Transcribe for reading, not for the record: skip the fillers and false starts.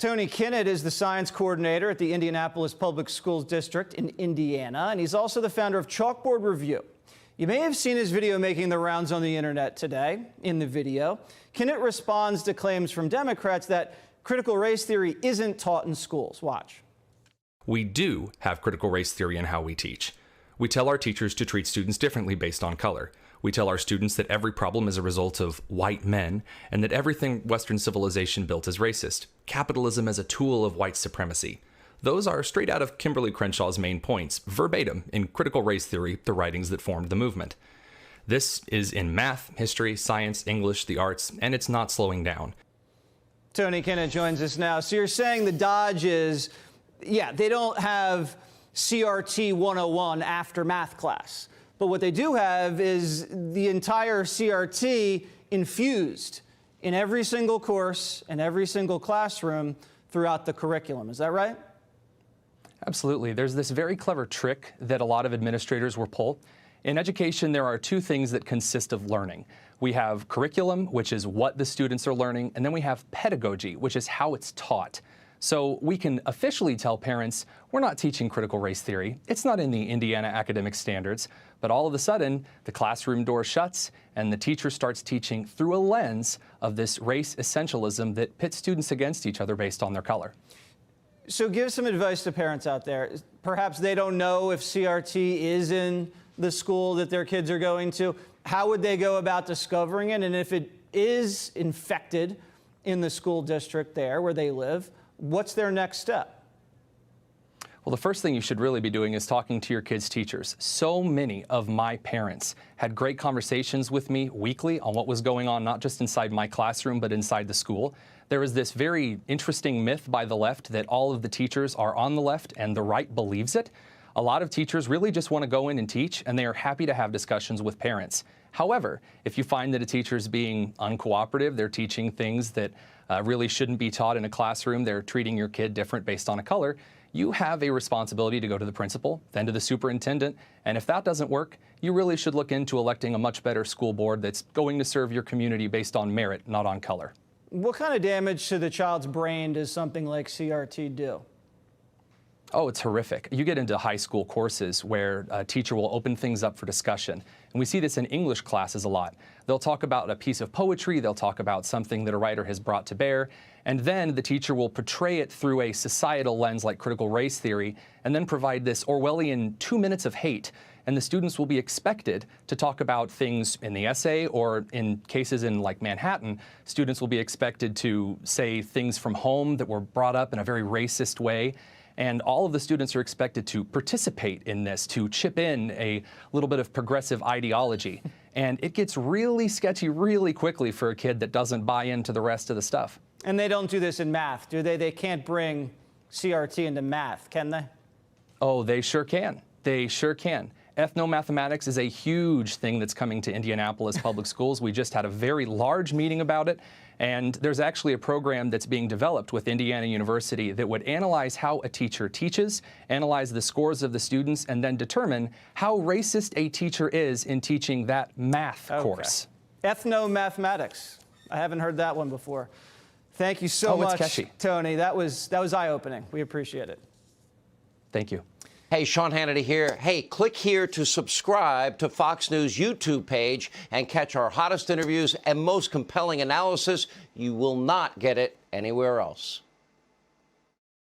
Tony Kenneth is the science coordinator at the Indianapolis Public Schools District in Indiana, and he's also the founder of Chalkboard Review. You may have seen his video making the rounds on the internet today. In the video, Kenneth responds to claims from Democrats that critical race theory isn't taught in schools. Watch. We do have critical race theory in how we teach. We tell our teachers to treat students differently based on color. We tell our students that every problem is a result of white men, and that everything Western civilization built is racist. Capitalism as a tool of white supremacy. Those are straight out of Kimberly Crenshaw's main points, verbatim in Critical Race Theory, the writings that formed the movement. This is in math, history, science, English, the arts, and it's not slowing down. Tony Kenneth joins us now. So you're saying the dodge is, yeah, they don't have CRT 101 after math class. But what they do have is the entire CRT infused in every single course and every single classroom throughout the curriculum. Is that right? Absolutely. There's this very clever trick that a lot of administrators will pull. In education, there are two things that consist of learning. We have curriculum, which is what the students are learning, and then we have pedagogy, which is how it's taught. So we can officially tell parents, we're not teaching critical race theory. It's not in the Indiana academic standards. But all of a sudden, the classroom door shuts and the teacher starts teaching through a lens of this race essentialism that pits students against each other based on their color. So give some advice to parents out there. Perhaps they don't know if CRT is in the school that their kids are going to. How would they go about discovering it? And if it is infected in the school district there where they live, what's their next step? Well, the first thing you should really be doing is talking to your kids' teachers. So many of my parents had great conversations with me weekly on what was going on, not just inside my classroom, but inside the school. There is this very interesting myth by the left that all of the teachers are on the left and the right believes it. A lot of teachers really just want to go in and teach, and they are happy to have discussions with parents. However, if you find that a teacher is being uncooperative, they're teaching things that really shouldn't be taught in a classroom, they're treating your kid different based on a color, you have a responsibility to go to the principal, then to the superintendent, and if that doesn't work, you really should look into electing a much better school board that's going to serve your community based on merit, not on color. What kind of damage to the child's brain does something like CRT do? Oh, it's horrific. You get into high school courses where a teacher will open things up for discussion. And we see this in English classes a lot. They'll talk about a piece of poetry, they'll talk about something that a writer has brought to bear, and then the teacher will portray it through a societal lens like critical race theory, and then provide this Orwellian 2 minutes of hate. And the students will be expected to talk about things in the essay, or in cases in like Manhattan, students will be expected to say things from home that were brought up in a very racist way. And all of the students are expected to participate in this, to chip in a little bit of progressive ideology. And it gets really sketchy really quickly for a kid that doesn't buy into the rest of the stuff. And they don't do this in math, do they? They can't bring CRT into math, can they? Oh, they sure can. They sure can. Ethnomathematics is a huge thing that's coming to Indianapolis Public Schools. We just had a very large meeting about it, and there's actually a program that's being developed with Indiana University that would analyze how a teacher teaches, analyze the scores of the students, and then determine how racist a teacher is in teaching that math course. Ethnomathematics. I haven't heard that one before. Thank you so much, catchy. Tony. That was eye-opening. We appreciate it. Thank you. Hey, Sean Hannity here. Hey, click here to subscribe to Fox News YouTube page and catch our hottest interviews and most compelling analysis. You will not get it anywhere else.